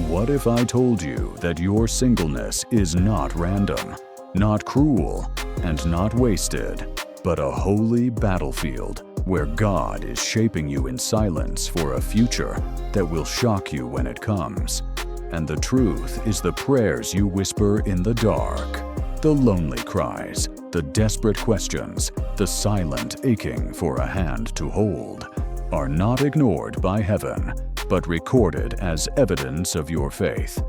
What if I told you that your singleness is not random, not cruel, and not wasted, but a holy battlefield where God is shaping you in silence for a future that will shock you when it comes? And the truth is, the prayers you whisper in the dark, the lonely cries, the desperate questions, the silent aching for a hand to hold, are not ignored by heaven, but recorded as evidence of your faith.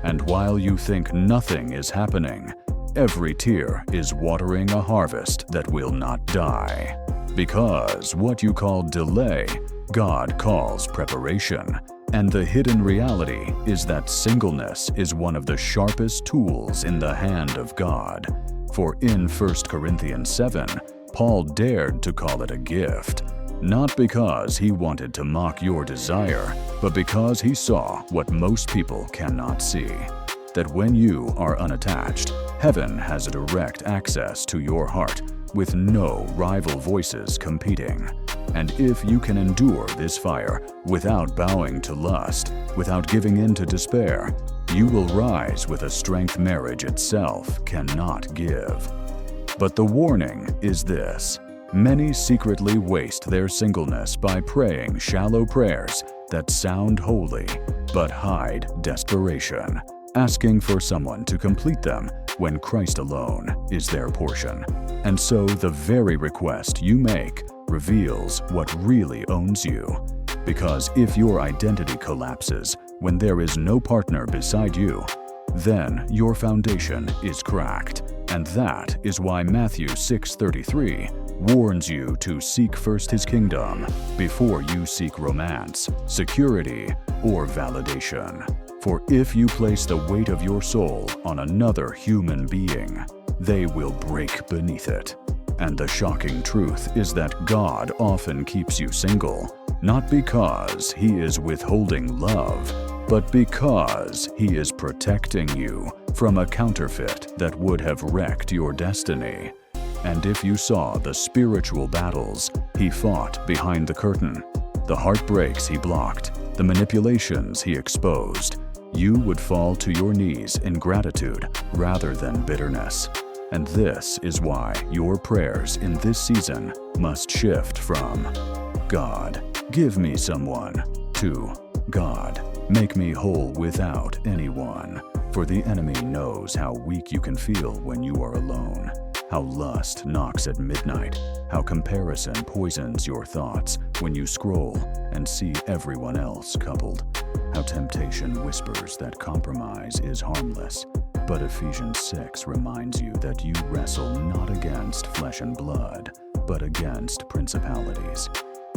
And while you think nothing is happening, every tear is watering a harvest that will not die. Because what you call delay, God calls preparation. And the hidden reality is that singleness is one of the sharpest tools in the hand of God. For in 1 Corinthians 7, Paul dared to call it a gift, not because he wanted to mock your desire, but because he saw what most people cannot see. That when you are unattached, heaven has a direct access to your heart with no rival voices competing. And if you can endure this fire without bowing to lust, without giving in to despair, you will rise with a strength marriage itself cannot give. But the warning is this: many secretly waste their singleness by praying shallow prayers that sound holy but hide desperation, asking for someone to complete them when Christ alone is their portion. And so the very request you make reveals what really owns you. Because if your identity collapses when there is no partner beside you, then your foundation is cracked. And that is why Matthew 6:33 warns you to seek first His kingdom before you seek romance, security, or validation. For if you place the weight of your soul on another human being, they will break beneath it. And the shocking truth is that God often keeps you single, not because He is withholding love, but because He is protecting you from a counterfeit that would have wrecked your destiny. And if you saw the spiritual battles He fought behind the curtain, the heartbreaks He blocked, the manipulations He exposed, you would fall to your knees in gratitude rather than bitterness. And this is why your prayers in this season must shift from "God, give me someone" to "God, make me whole without anyone." For the enemy knows how weak you can feel when you are alone, how lust knocks at midnight, how comparison poisons your thoughts when you scroll and see everyone else coupled, how temptation whispers that compromise is harmless. But Ephesians 6 reminds you that you wrestle not against flesh and blood, but against principalities.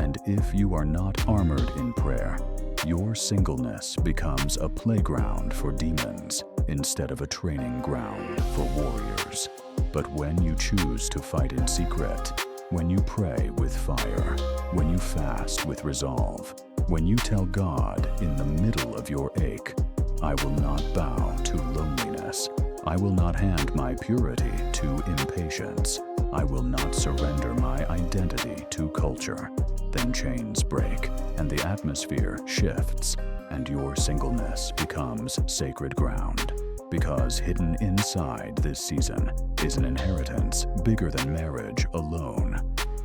And if you are not armored in prayer, your singleness becomes a playground for demons instead of a training ground for warriors. But when you choose to fight in secret, when you pray with fire, when you fast with resolve, when you tell God in the middle of your ache, "I will not bow to loneliness. I will not hand my purity to impatience. I will not surrender my identity to culture," then chains break and the atmosphere shifts, and your singleness becomes sacred ground. Because hidden inside this season is an inheritance bigger than marriage alone.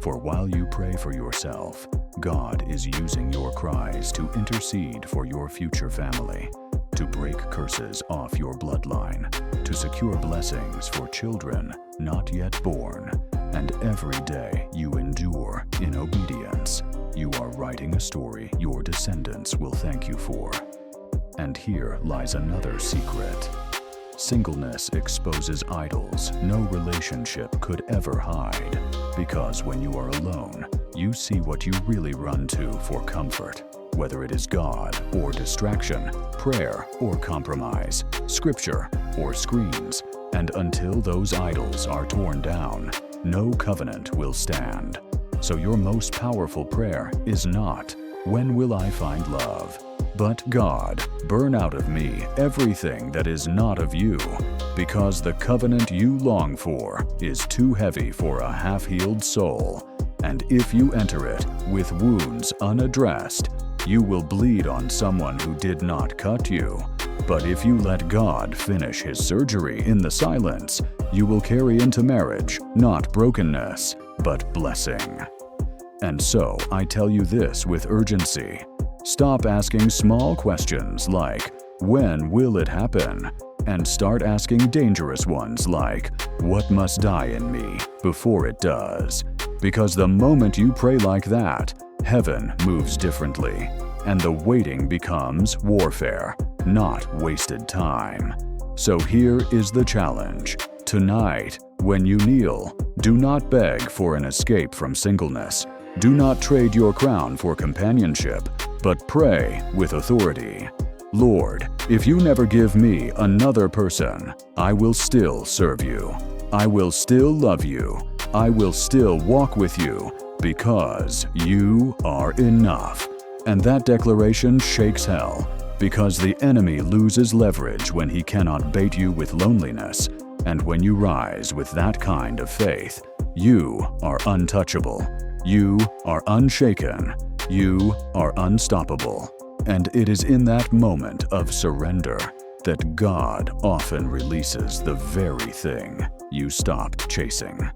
For while you pray for yourself, God is using your cries to intercede for your future family, to break curses off your bloodline, to secure blessings for children not yet born. And every day you endure in obedience, you are writing a story your descendants will thank you for. And here lies another secret. Singleness exposes idols no relationship could ever hide. Because when you are alone, you see what you really run to for comfort. Whether it is God or distraction, prayer or compromise, scripture or screens. And until those idols are torn down, no covenant will stand. So your most powerful prayer is not, "When will I find love?" but "God, burn out of me everything that is not of you," because the covenant you long for is too heavy for a half-healed soul. And if you enter it with wounds unaddressed, you will bleed on someone who did not cut you, But if you let God finish His surgery in the silence, you will carry into marriage not brokenness, but blessing. And so I tell you this with urgency. Stop asking small questions like, "When will it happen?" and start asking dangerous ones like, "What must die in me before it does?" Because the moment you pray like that, heaven moves differently, and the waiting becomes warfare, not wasted time. So here is the challenge. Tonight, when you kneel, do not beg for an escape from singleness. Do not trade your crown for companionship, but pray with authority. Lord, if you never give me another person, I will still serve you. I will still love you. I will still walk with you, because you are enough. And that declaration shakes hell, because the enemy loses leverage when he cannot bait you with loneliness. And when you rise with that kind of faith, you are untouchable. You are unshaken. You are unstoppable. And it is in that moment of surrender that God often releases the very thing you stopped chasing.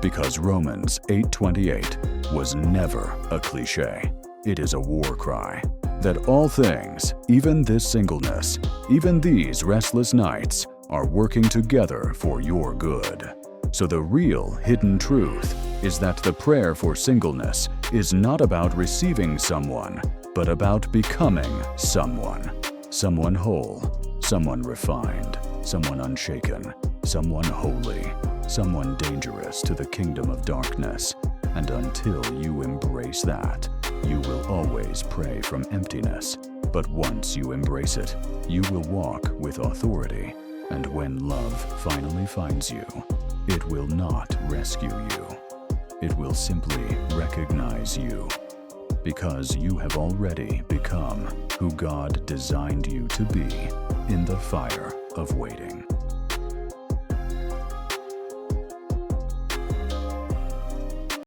Because Romans 8:28 was never a cliche. It is a war cry. That all things, even this singleness, even these restless nights, are working together for your good. So the real hidden truth is that the prayer for singleness is not about receiving someone, but about becoming someone. Someone whole, someone refined, someone unshaken, someone holy, someone dangerous to the kingdom of darkness. And until you embrace that, you will always pray from emptiness. But once you embrace it, you will walk with authority. And when love finally finds you, it will not rescue you. It will simply recognize you, because you have already become who God designed you to be in the fire of waiting.